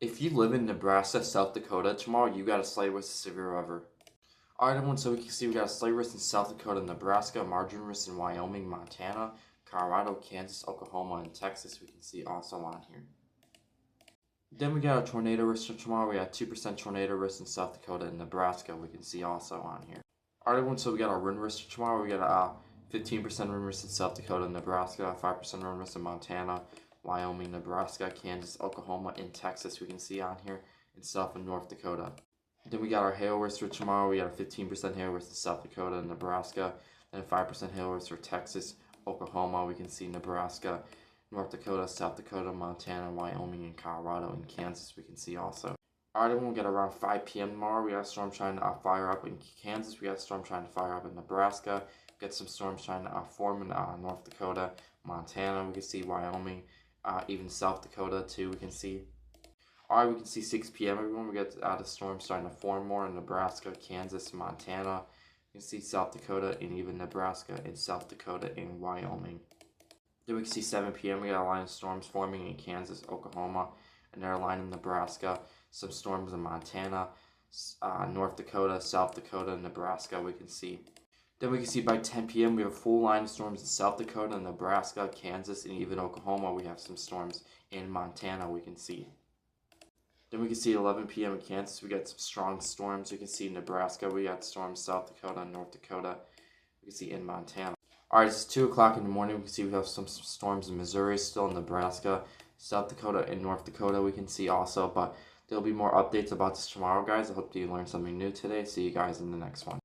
If you live in Nebraska, South Dakota, tomorrow you got a slight risk of severe weather. Alright everyone, so we can see we got a slight risk in South Dakota, Nebraska, marginal risk in Wyoming, Montana, Colorado, Kansas, Oklahoma, and Texas. We can see also on here. Then we got a tornado risk for tomorrow. We got 2% tornado risk in South Dakota and Nebraska. We can see also on here. Alright everyone, so we got our wind risk for tomorrow. We got a 15% wind risk in South Dakota and Nebraska, 5% wind risk in Montana, Wyoming, Nebraska, Kansas, Oklahoma, and Texas. We can see on here, and South and North Dakota. Then we got our hail risk for tomorrow. We got a 15% hail risk in South Dakota and Nebraska, and a 5% hail risk for Texas, Oklahoma. We can see Nebraska, North Dakota, South Dakota, Montana, Wyoming, and Colorado, and Kansas. We can see also. Alright, everyone, we got around 5 p.m. tomorrow. We got a storm trying to fire up in Kansas. We got a storm trying to fire up in Nebraska. We got some storms trying to form in North Dakota, Montana. We can see Wyoming, even South Dakota too. We can see. Alright, we can see 6 p.m. everyone. We got the storm starting to form more in Nebraska, Kansas, Montana. You can see South Dakota and even Nebraska and South Dakota and Wyoming. Then we can see 7 p.m. We got a line of storms forming in Kansas, Oklahoma, another line in Nebraska, some storms in Montana, North Dakota, South Dakota, and Nebraska. We can see. Then we can see by 10 p.m. we have a full line of storms in South Dakota, Nebraska, Kansas, and even Oklahoma. We have some storms in Montana. We can see. Then we can see 11 p.m. in Kansas. We got some strong storms. You can see Nebraska. We got storms South Dakota and North Dakota. We can see in Montana. Alright, it's 2 o'clock in the morning. We can see we have some storms in Missouri, still in Nebraska, South Dakota, and North Dakota. We can see also, but there'll be more updates about this tomorrow, guys. I hope you learned something new today. See you guys in the next one.